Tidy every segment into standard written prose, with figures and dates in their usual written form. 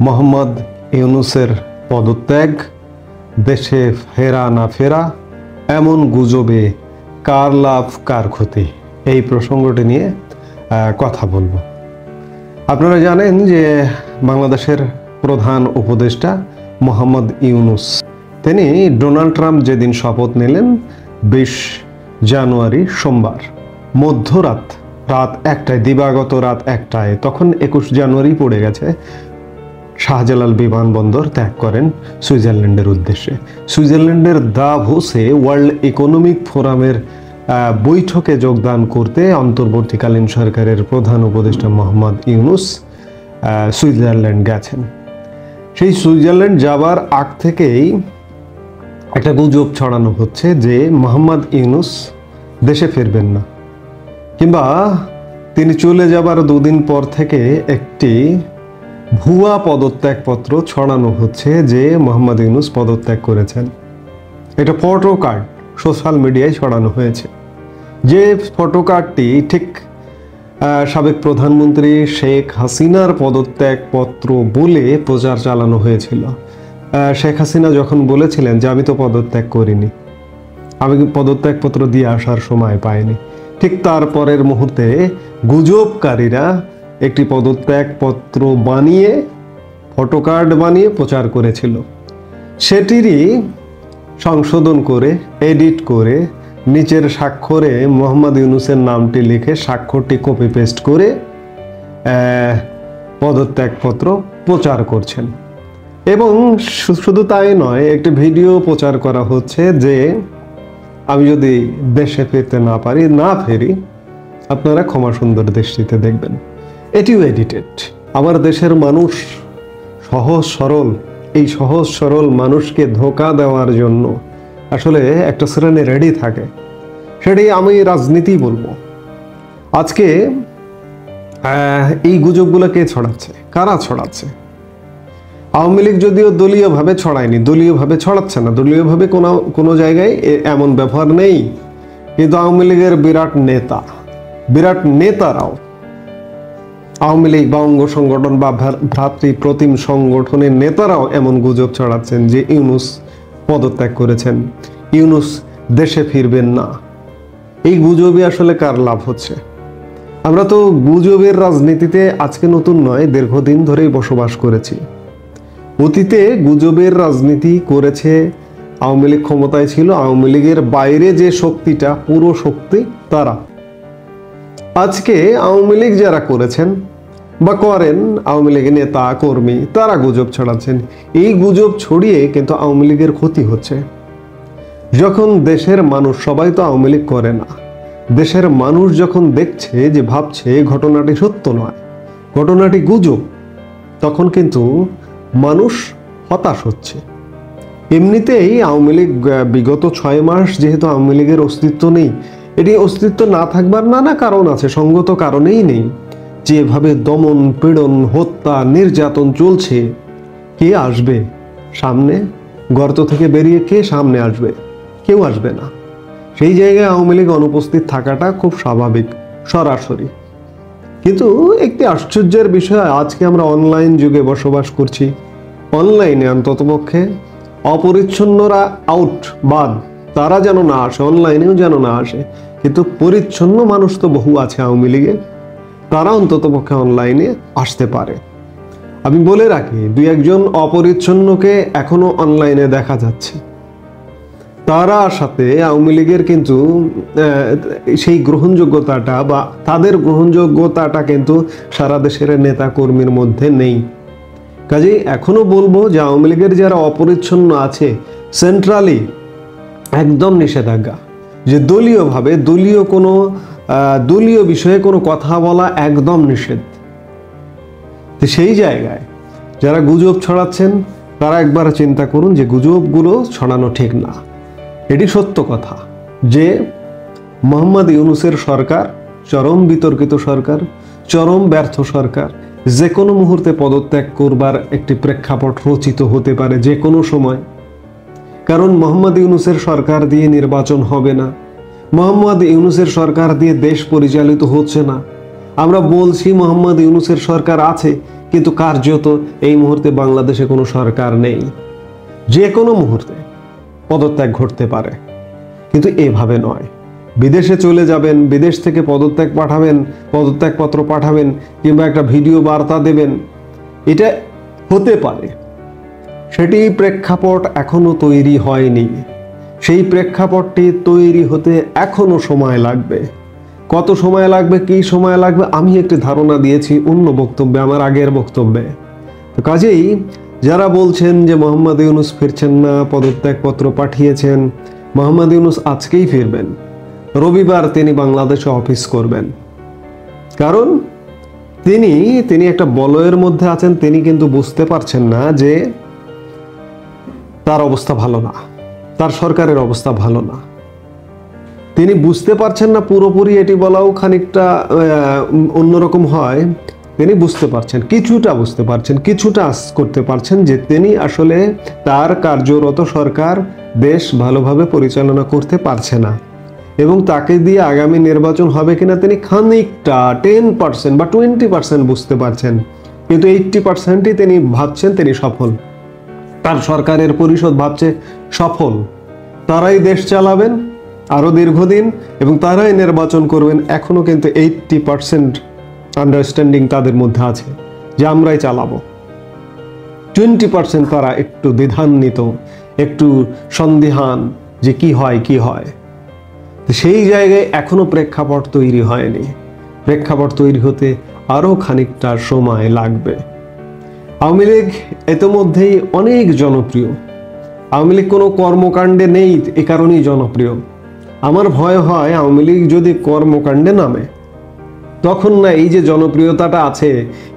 মোহাম্মদ ইউনূসের পদত্যাগ, দেশে ফেরা না ফেরা, এমন গুজবে কার লাভ কার ক্ষতি, এই প্রসঙ্গটি নিয়ে কথা বলবো। আপনারা জানেন যে বাংলাদেশের প্রধান উপদেষ্টা মোহাম্মদ ইউনূস, তিনি ডোনাল্ড ট্রাম্প যেদিন শপথ নিলেন 20 জানুয়ারি সোমবার মধ্যরাত, রাত 1টায়, দিবাগত রাত 1টায়, তখন 21 জানুয়ারি পড়ে গেছে, শাহজালাল বিমানবন্দর ত্যাগ করেন সুইজারল্যান্ডের উদ্দেশ্যে। সুইজারল্যান্ডের দাভোসে ওয়ার্ল্ড ইকোনমিক ফোরামের বৈঠকে যোগদান করতে অন্তর্বর্তীকালীন সরকারের প্রধান উপদেষ্টা মোহাম্মদ ইউনূস সুইজারল্যান্ড গেছেন। সেই সুইজারল্যান্ড যাবার আগ থেকেই একটা গুজব ছড়ানো হচ্ছে যে মোহাম্মদ ইউনূস দেশে ফিরবেন না, কিংবা তিনি চলে যাবার 2 দিন পর থেকে একটি ভুয়া পদত্যাগপত্র ছড়ানো হচ্ছে যে মোহাম্মদ ইউনূস পদত্যাগ করেছেন। এটা ফটো কার্ড সোশ্যাল মিডিয়ায় ছড়ানো হয়েছে, যে ফটো কার্ডটি ঠিক সাবেক প্রধানমন্ত্রী শেখ হাসিনার পদত্যাগপত্র বলে প্রচার চালানো হয়েছিল। শেখ হাসিনা যখন বলেছিলেন যে আমি তো পদত্যাগ করিনি, আমি পদত্যাগপত্র দিয়ে আসার সময় পাইনি, ঠিক তারপরের মুহূর্তে গুজবকারীরা একটি পদত্যাগপত্র বানিয়ে, ফটো কার্ড বানিয়ে প্রচার করেছিল। সেটিরই সংশোধন করে, এডিট করে, নিচের স্বাক্ষরে মোহাম্মদ ইউনূসের নামটি লিখে স্বাক্ষরটি কপি পেস্ট করে পদত্যাগপত্র প্রচার করছেন। এবং শুধু তাই নয়, একটি ভিডিও প্রচার করা হচ্ছে যে আমি যদি দেশে ফিরতে না ফেরি, আপনারা ক্ষমা সুন্দর দৃষ্টিতে দেখবেন। এটিও এডিটেড। আমার দেশের মানুষ সহজ সরল, এই সহজ সরল মানুষকে ধোঁকা দেওয়ার জন্য আসলে একটা শ্রেণী রেডি থাকে, সেটি আমি রাজনীতি বলবো। আজকে এই গুজবগুলো কে ছড়াচ্ছে, কারা ছড়াচ্ছে? আওয়ামী লীগ যদিও দলীয়ভাবে ছড়ায়নি, দলীয়ভাবে ছড়াচ্ছে না, দলীয়ভাবে কোনো জায়গায় এমন ব্যবহার নেই, কিন্তু আওয়ামী লীগের বিরাট নেতারাও, আওয়ামী লীগ বা অঙ্গ সংগঠন বা ভ্রাতৃপ্রতিম সংগঠনের নেতারাও এমন গুজব ছড়াচ্ছেন যে ইউনূস পদত্যাগ করেছেন, ইউনূস দেশে ফিরবেন না। এই গুজবে আসলে কার লাভ হচ্ছে? আমরা তো গুজবের রাজনীতিতে আজকে নতুন নয়, দীর্ঘদিন ধরেই বসবাস করেছি। অতীতে গুজবের রাজনীতি করেছে, আওয়ামী লীগ ক্ষমতায় ছিল, আওয়ামী লীগের বাইরে যে শক্তিটা, পুরো শক্তি তারা। আজকে আওয়ামী লীগ যারা করেছেন বা করেন, আওয়ামী লীগের নেতা কর্মী, তারা গুজব ছড়াচ্ছেন। এই গুজব ছড়িয়ে কিন্তু আওয়ামী লীগের ক্ষতি হচ্ছে। যখন দেশের মানুষ, সবাই তো আওয়ামী লীগ করে না, দেশের মানুষ যখন দেখছে যে, ভাবছে ঘটনাটি সত্য নয়, ঘটনাটি গুজব, তখন কিন্তু মানুষ হতাশ হচ্ছে। এমনিতেই আওয়ামী লীগ বিগত 6 মাস যেহেতু আওয়ামী লীগের অস্তিত্ব নেই, এটি অস্তিত্ব না থাকবার নানা কারণ আছে, সঙ্গত কারণেই নেই। যেভাবে দমন পীড়ন, হত্যা, নির্যাতন চলছে, কে আসবে সামনে? গর্ত থেকে বেরিয়ে কে সামনে আসবে? কেউ আসবে না। সেই জায়গায় আওয়ামী লীগ অনুপস্থিত থাকাটা খুব স্বাভাবিক, সরাসরি। কিন্তু একটি আশ্চর্যের বিষয়, আজকে আমরা অনলাইন যুগে বসবাস করছি। অনলাইনে অন্ততপক্ষে অপরিচ্ছন্নরা বাদ, তারা যেন না আসে, অনলাইনেও যেন না আসে, কিন্তু পরিচ্ছন্ন মানুষ তো বহু আছে আওয়ামী লীগে, তারা অন্ততপক্ষে অনলাইনে আসতে পারে। আমি বলে রাখি, 2-1 অপরিচ্ছন্নকে এখনো অনলাইনে দেখা যাচ্ছে। তারা সাথে আওয়ামী লীগের কিন্তু সেই গ্রহণযোগ্যতাটা বা তাদের গ্রহণযোগ্যতাটা কিন্তু সারা দেশের নেতা কর্মীর মধ্যে নেই। কাজেই এখনো বলবো যে আওয়ামী লীগের যারা অপরিচ্ছন্ন আছে, সেন্ট্রালি একদম নিষেধাজ্ঞা, যে দলীয়ভাবে দলীয় বিষয়ে কোনো কথা বলা একদম নিষেধ। তো সেই জায়গায় যারা গুজব ছড়াচ্ছেন, তারা একবার চিন্তা করুন যে গুজবগুলো ছড়ানো ঠিক না। এটি সত্য কথা যে মোহাম্মদ ইউনূসের সরকার চরম বিতর্কিত সরকার, চরম ব্যর্থ সরকার, যে কোনো মুহূর্তে পদত্যাগ করবার একটি প্রেক্ষাপট রচিত হতে পারে যে কোনো সময়। কারণ মোহাম্মদ ইউনূসের সরকার দিয়ে নির্বাচন হবে না, মোহাম্মদ ইউনূসের সরকার দিয়ে দেশ পরিচালিত হচ্ছে না। আমরা বলছি মোহাম্মদ ইউনূসের সরকার আছে, কিন্তু কার্যত এই মুহূর্তে বাংলাদেশে কোনো সরকার নেই। যে কোনো মুহূর্তে পদত্যাগ ঘটতে পারে, কিন্তু এভাবে নয়। বিদেশে চলে যাবেন, বিদেশ থেকে পদত্যাগপত্র পাঠাবেন, কিংবা একটা ভিডিও বার্তা দেবেন, এটা হতে পারে। সেটি প্রেক্ষাপট এখনো তৈরি হয়নি। সেই প্রেক্ষাপটটি তৈরি হতে এখনো সময় লাগবে। কত সময় লাগবে, কি সময় লাগবে, আমি একটি ধারণা দিয়েছি অন্য বক্তব্যে, আমার আগের বক্তব্যে। তো কাজেই যারা বলছেন যে মোহাম্মদ ইউনূস ফিরছেন না, পদত্যাগপত্র পাঠিয়েছেন, মোহাম্মদ ইউনূস আজকেই ফিরবেন। রবিবার তিনি বাংলাদেশে অফিস করবেন, কারণ তিনি একটা বলয়ের মধ্যে আছেন। তিনি কিন্তু বুঝতে পারছেন না যে তার অবস্থা ভালো না, তার সরকারের অবস্থা ভালো না। তিনি বুঝতে পারছেন না পুরোপুরি, এটি বলাও খানিকটা অন্যরকম হয়। তিনি বুঝতে পারছেন, কিছুটা বুঝতে পারছেন, কিছুটা আস করতে পারছেন যে তিনি আসলে তার কার্যরত সরকার দেশ ভালোভাবে পরিচালনা করতে পারছে না, এবং তাকে দিয়ে আগামী নির্বাচন হবে কিনা তিনি খানিকটা 10% বা 20% বুঝতে পারছেন। কিন্তু 80%ই তিনি ভাবছেন তিনি সফল, তার সরকারের পরিষদ ভাবছে সফল, তারাই দেশ চালাবেন আরো দীর্ঘদিন এবং তারাই নির্বাচন করবেন। এখনো কিন্তু 80% আন্ডারস্ট্যান্ডিং তাদের মধ্যে আছে যে আমরাই চালাবো। 20% তারা একটু দ্বিধান্বিত, একটু সন্দিহান যে কি হয়। সেই জায়গায় এখনো প্রেক্ষাপট তৈরি হয়নি। প্রেক্ষাপট তৈরি হতে আরো খানিকটা সময় লাগবে। আওয়ামী লীগ ইতিমধ্যেই অনেক জনপ্রিয়। আওয়ামী লীগ কোনো কর্মকাণ্ডে নেই, এ কারণেই জনপ্রিয়। আমার ভয় হয় আওয়ামী লীগ যদি কর্মকাণ্ডে নামে, তখন না এই যে জনপ্রিয়তাটা আছে,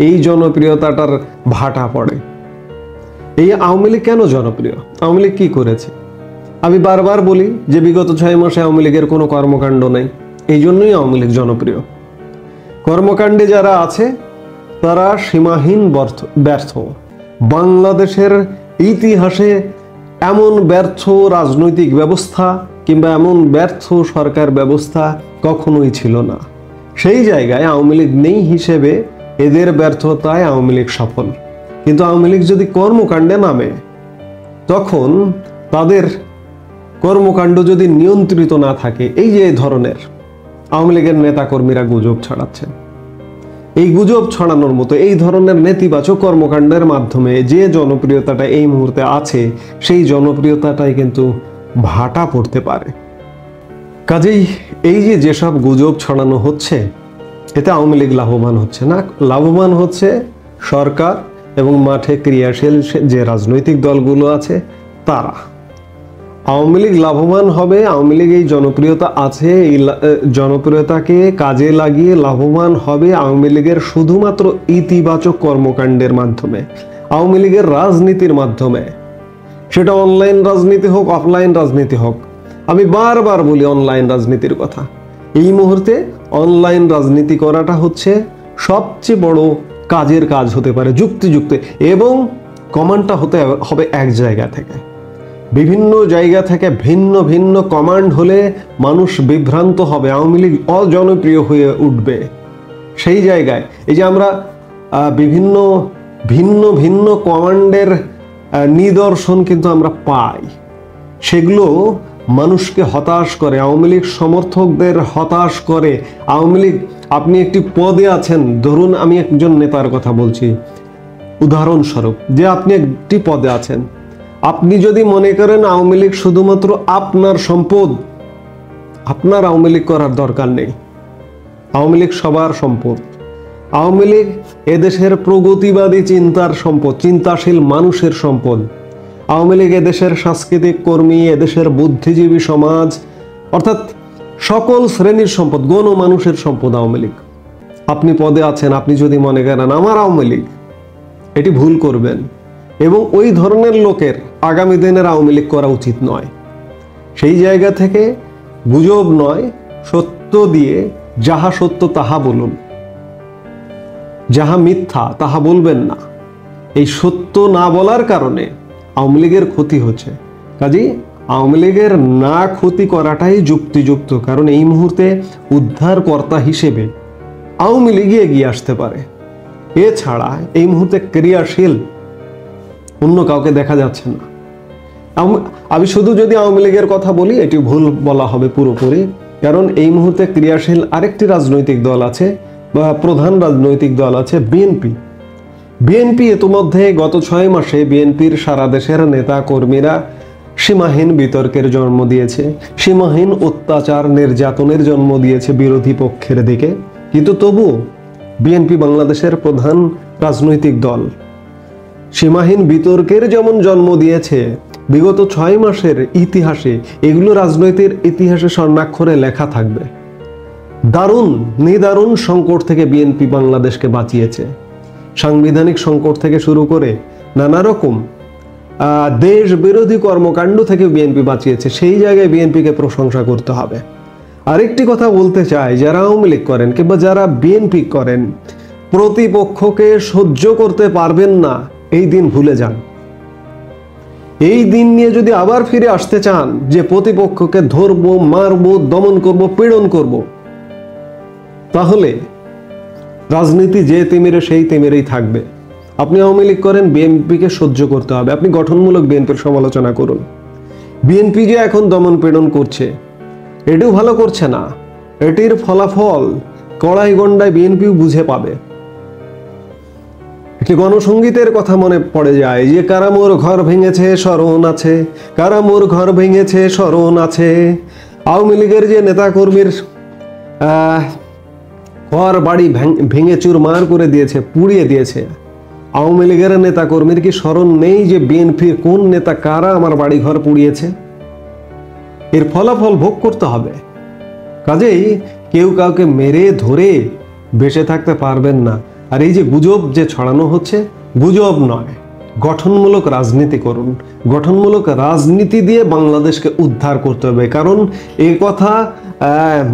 এই জনপ্রিয়তাটার ভাটা পড়ে। এই আওয়ামী লীগ কেন জনপ্রিয়? আওয়ামী লীগ কি করেছে? আমি বারবার বলি যে বিগত 6 মাসে আওয়ামী লীগের কোনো কর্মকাণ্ড নেই, এই জন্যই আওয়ামী লীগ জনপ্রিয়। কর্মকাণ্ডে যারা আছে তারা সীমাহীন ব্যর্থ। বাংলাদেশের ইতিহাসে এমন ব্যর্থ রাজনৈতিক ব্যবস্থা কিংবা এমন ব্যর্থ সরকার ব্যবস্থা কখনোই ছিল না। সেই জায়গায় আওয়ামী লীগ নেই হিসেবে এদের ব্যর্থতায় আওয়ামী লীগ সফল। কিন্তু আওয়ামী লীগ যদি কর্মকাণ্ডে নামে, তখন তাদের কর্মকাণ্ড যদি নিয়ন্ত্রিত না থাকে, এই যে ধরনের আওয়ামী লীগের নেতাকর্মীরা গুজব ছড়াচ্ছেন, এই গুজব ছড়ানোর মতো এই ধরনের নেতিবাচক কর্মকাণ্ডের মাধ্যমে যে জনপ্রিয়তাটা এই মুহূর্তে আছে, সেই জনপ্রিয়তাটাই কিন্তু ভাটা পড়তে পারে। কাজেই এই যে যেসব গুজব ছড়ানো হচ্ছে, এতে আওয়ামী লীগ লাভবান হচ্ছে না, লাভবান হচ্ছে সরকার এবং মাঠে ক্রিয়াশীল যে রাজনৈতিক দলগুলো আছে তারা। আওয়ামী লীগ লাভবান হবে, আওয়ামী লীগ এই জনপ্রিয়তা আছে, এই জনপ্রিয়তাকে কাজে লাগিয়ে লাভবান হবে আওয়ামী লীগের শুধুমাত্র ইতিবাচক কর্মকাণ্ডের মাধ্যমে, আওয়ামী লীগের রাজনীতির মাধ্যমে। সেটা অনলাইন রাজনীতি হোক, অফলাইন রাজনীতি হোক। আমি বারবার বলি অনলাইন রাজনীতির কথা। এই মুহূর্তে অনলাইন রাজনীতি করাটা হচ্ছে সবচেয়ে বড় কাজের কাজ হতে পারে, যুক্তিযুক্ত, এবং কমান্ডটা হতে হবে এক জায়গা থেকে। বিভিন্ন জায়গা থেকে ভিন্ন ভিন্ন কমান্ড হলে মানুষ বিভ্রান্ত হবে, আওয়ামী লীগ অজনপ্রিয় হয়ে উঠবে। সেই জায়গায় এই যে আমরা বিভিন্ন ভিন্ন ভিন্ন কমান্ডের নিদর্শন কিন্তু আমরা পাই, সেগুলো মানুষকে হতাশ করে, আওয়ামী লীগ সমর্থকদের হতাশ করে। আওয়ামী লীগ, আপনি একটি পদে আছেন, ধরুন আমি একজন নেতার কথা বলছি উদাহরণস্বরূপ, যে আপনি একটি পদে আছেন, আপনি যদি মনে করেন আওয়ামী লীগ শুধুমাত্র আপনার সম্পদ, আপনার আওয়ামী লীগ করার দরকার নেই। আওয়ামী লীগ সবার সম্পদ। আওয়ামী লীগ এদেশের প্রগতিবাদী চিন্তার সম্পদ, চিন্তাশীল মানুষের সম্পদ। আওয়ামী লীগ এদেশের সাংস্কৃতিক কর্মী, এদেশের বুদ্ধিজীবী সমাজ, অর্থাৎ সকল শ্রেণীর সম্পদ, গণমানুষের সম্পদ আওয়ামী লীগ। আপনি পদে আছেন, আপনি যদি মনে করেন আমার আওয়ামী লীগ, এটি ভুল করবেন, এবং ওই ধরনের লোকের আগামী দিনের আওয়ামী লীগ করা উচিত নয়। সেই জায়গা থেকে গুজব নয়, সত্য দিয়ে যাহা সত্য তাহা বলুন, যাহা মিথ্যা তাহা বলবেন না। এই সত্য না বলার কারণে আওয়ামী লীগের ক্ষতি হচ্ছে। কাজেই আওয়ামী লীগের না ক্ষতি করাটাই যুক্তিযুক্ত, কারণ এই মুহূর্তে উদ্ধারকর্তা হিসেবে আওয়ামী লীগই এগিয়ে আসতে পারে। এছাড়া এই মুহূর্তে ক্রিয়াশীল অন্য কাউকে দেখা যাচ্ছে না। আমি শুধু যদি আওয়ামী লীগের কথা বলি এটি ভুল বলা হবে পুরোপুরি, কারণ এই মুহূর্তে ক্রিয়াশীল আরেকটি রাজনৈতিক দল আছে বা প্রধান রাজনৈতিক দল আছে বিএনপি। বিএনপি ইতিমধ্যে গত 6 মাসে বিএনপির সারা দেশের নেতা কর্মীরা সীমাহীন বিতর্কের জন্ম দিয়েছে, সীমাহীন অত্যাচার নির্যাতনের জন্ম দিয়েছে বিরোধী পক্ষের দিকে। কিন্তু তবু বিএনপি বাংলাদেশের প্রধান রাজনৈতিক দল সীমাহীন বিতর্কের যেমন জন্ম দিয়েছে, বিগত 6 মাসের ইতিহাসে এগুলো রাজনৈতিক ইতিহাসে স্বর্ণাক্ষরে লেখা থাকবে। দারুণ নিদারুণ সংকট থেকে বিএনপি বাংলাদেশকে বাঁচিয়েছে। সাংবিধানিক সংকট থেকে শুরু করে নানা রকম দেশ বিরোধী কর্মকাণ্ড থেকে বিএনপি বাঁচিয়েছে। সেই জায়গায় বিএনপিকে প্রশংসা করতে হবে। আরেকটি কথা বলতে চাই, যারা আওয়ামী লীগ করেন কিংবা যারা বিএনপি করেন, প্রতিপক্ষকে সহ্য করতে পারবেন না এই দিন ভুলে যান। এই দিন নিয়ে যদি আবার ফিরে আসতে চান যে প্রতিপক্ষকে ধরবো, মারবো, দমন করব, পীড়ন করব, তাহলে রাজনীতি যে তিমিরে সেই তিমিরেই থাকবে। আপনি আওয়ামী লীগ করেন, বিএনপিকে সহ্য করতে হবে। আপনি গঠনমূলক বিএনপির সমালোচনা করুন। বিএনপি যে এখন দমন পীড়ন করছে এটিও ভালো করছে না, এটির ফলাফল কড়াই গন্ডায় বিএনপিও বুঝে পাবে। একটি গণসঙ্গীতের কথা মনে পড়ে যায় যে কারা মোর ঘর ভেঙেছে স্মরণ আছে, কারা মোর ঘর ভেঙেছে স্মরণ আছে। আওয়ামী লীগের যে নেতা কর্মীর ঘর বাড়ি ভেঙে চুরমার করে দিয়েছে, পুড়িয়ে দিয়েছে, আওয়ামী লীগের নেতা কর্মীর কি স্মরণ নেই যে বিএনপির কোন নেতা কারা আমার বাড়ি ঘর পুড়িয়েছে? এর ফলাফল ভোগ করতে হবে। কাজেই কেউ কাউকে মেরে ধরে বেঁচে থাকতে পারবেন না। আর এই যে গুজব যে ছড়ানো হচ্ছে, গুজব নয়, গঠনমূলক রাজনীতি করুন। গঠনমূলক রাজনীতি দিয়ে বাংলাদেশকে উদ্ধার করতে হবে। কারণ এই কথা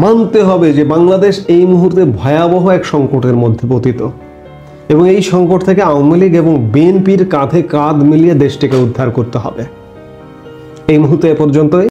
মানতে হবে যে বাংলাদেশ এই মুহূর্তে ভয়াবহ এক সংকটের মধ্যে পতিত, এবং এই সংকট থেকে আওয়ামী লীগ এবং বিএনপির কাঁধে কাঁধ মিলিয়ে দেশটিকে উদ্ধার করতে হবে। এই মুহূর্তে এ পর্যন্তই।